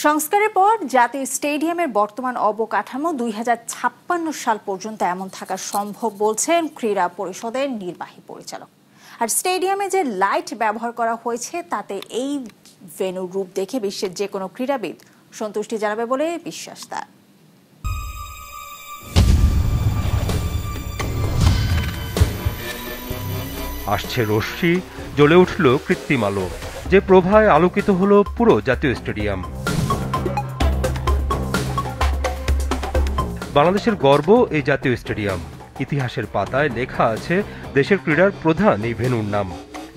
সংস্কারের পর জাতীয় স্টেডিয়ামের বর্তমান অবকাঠামো 2056 সাল পর্যন্ত এমন থাকা সম্ভব বলছেন ক্রীড়া পরিষদের নির্বাহী পরিচালক। আর স্টেডিয়ামে যে লাইট ব্যবহার করা হয়েছে তাতে এই ভেন্যুর রূপ দেখে বিশ্বের যে কোনো ক্রীড়াবিদ সন্তুষ্টি জানাবে বলে বিশ্বাস তার। আসছে রশ্মি, জ্বলে উঠল কৃত্রিম আলো, যে প্রভায় আলোকিত হলো পুরো জাতীয় স্টেডিয়াম। বাংলাদেশের গর্ব এই জাতীয় স্টেডিয়াম। ইতিহাসের পাতায় লেখা আছে দেশের ক্রীড়ার প্রধান এই ভেন্যুর নাম,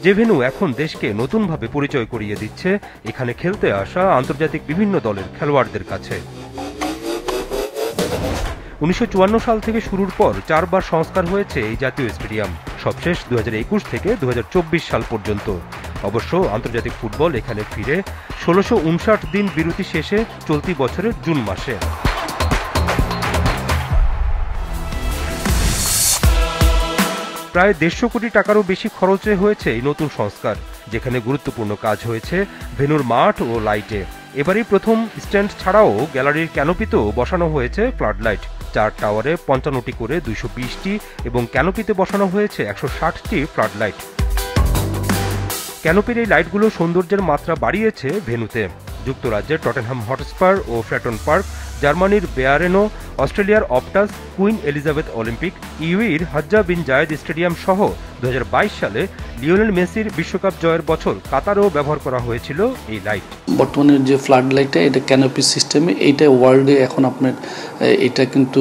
যে ভেন্যু এখন দেশকে নতুনভাবে পরিচয় করিয়ে দিচ্ছে এখানে খেলতে আসা আন্তর্জাতিক বিভিন্ন দলের খেলোয়াড়দের কাছে। 1954 সাল থেকে শুরুর পর 4 বার সংস্কার হয়েছে এই জাতীয় স্টেডিয়াম, সবশেষ 2021 থেকে 2024 সাল পর্যন্ত। অবশ্য আন্তর্জাতিক ফুটবল এখানে ফিরে 1659 দিন বিরতি শেষে চলতি বছরের জুন মাসে। প্রায় 150 কোটি টাকারও বেশি খরচে হয়েছে এই নতুন সংস্কার, যেখানে গুরুত্বপূর্ণ কাজ হয়েছে ভেন্যুর মাঠ ও লাইটে। এবারই প্রথম স্ট্যান্ড ছাড়াও গ্যালারির ক্যানোপিতেও বসানো হয়েছে ফ্লাড লাইট। 4 টাওয়ারে 55টি করে 220টি এবং ক্যানোপিতে বসানো হয়েছে 160টি ফ্লাড লাইট। ক্যানোপির এই লাইটগুলো সৌন্দর্যের মাত্রা বাড়িয়েছে ভেন্যুতে। যুক্তরাজ্যের টটেনহাম হটস্পার ও ফ্র্যাটন পার্ক, জার্মানির বেয়ারেনো, অস্ট্রেলিয়ার অপটাস, কুইন এলিজাবেথ অলিম্পিক, ইউএইর হাজ্জা বিন জায়েদ স্টেডিয়াম সহ 2022 সালে লিওনেল মেসির বিশ্বকাপ জয়ের বছর কাতারেও ব্যবহার করা হয়েছিল এই লাইট। বর্তমানে যে ফ্লাড লাইটটা, এটা ক্যানোপি সিস্টেমে, এইটা ওয়ার্ল্ডে এখন আপনার এটা কিন্তু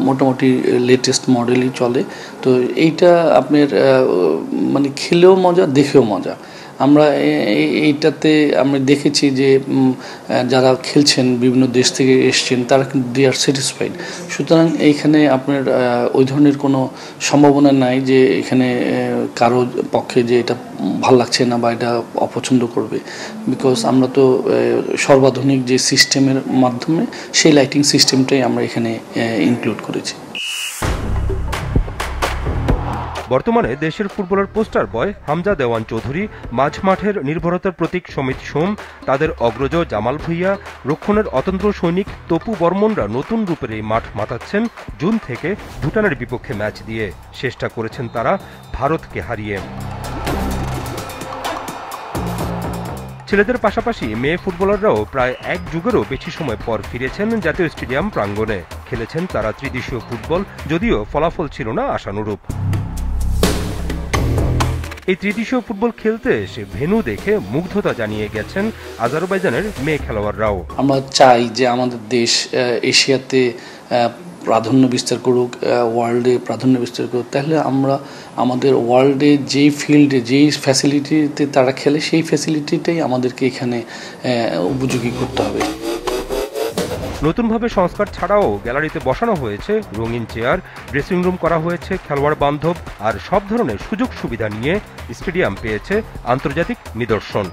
মোটামুটি লেটেস্ট মডেলই চলে। তো এইটা আপনার মানে খেলেও মজা, দেখেও মজা। আমরা এইটাতে আমরা দেখেছি যে যারা খেলছেন বিভিন্ন দেশ থেকে এসছেন তারা কিন্তু দে আর স্যাটিসফাইড। সুতরাং এইখানে আপনার ওই ধরনের কোনো সম্ভাবনা নাই যে এখানে কারো পক্ষে যে এটা ভাল লাগছে না বা এটা অপছন্দ করবে, বিকজ আমরা তো সর্বাধুনিক যে সিস্টেমের মাধ্যমে সেই লাইটিং সিস্টেমটাই আমরা এখানে ইনক্লুড করেছি। বর্তমানে দেশের ফুটবলার পোস্টার বয় হামজা দেওয়ান চৌধুরী, মাঝ মাঠের নির্ভরতার প্রতীক সমিত সোম, তাদের অগ্রজ জামাল ভুইয়া, রক্ষণের অতন্ত্র সৈনিক তপু বর্মনরা নতুন রূপের এই মাঠ মাতাচ্ছেন জুন থেকে ভুটানের বিপক্ষে ম্যাচ দিয়ে। চেষ্টা করেছেন তারা ভারতকে হারিয়ে। ছেলেদের পাশাপাশি মেয়ে ফুটবলাররাও প্রায় 1 যুগেরও বেশি সময় পর ফিরেছেন জাতীয় স্টেডিয়াম প্রাঙ্গণে। খেলেছেন তারা ত্রিদেশীয় ফুটবল, যদিও ফলাফল ছিল না আশানুরূপ। এই ত্রিদেশীয় ফুটবল খেলতে এসে ভেন্যু দেখে মুগ্ধতা জানিয়ে গেছেন আজারবাইজানের মেয়ে খেলোয়াড়রাও। আমরা চাই যে আমাদের দেশ এশিয়াতে প্রাধান্য বিস্তার করুক, ওয়ার্ল্ডে প্রাধান্য বিস্তার করুক, তাহলে আমরা আমাদের ওয়ার্ল্ডে যেই ফিল্ডে যেই ফ্যাসিলিটিতে তারা খেলে সেই ফ্যাসিলিটিটাই আমাদেরকে এখানে উপযোগী করতে হবে। নতুনভাবে সংস্কার ছাড়াও গ্যালারিতে বসানো হয়েছে রঙিন চেয়ার, ড্রেসিং রুম করা হয়েছে খেলোয়াড় বান্ধব, আর সব ধরনের সুযোগ সুবিধা নিয়ে স্টেডিয়াম পেয়েছে আন্তর্জাতিক নিদর্শন।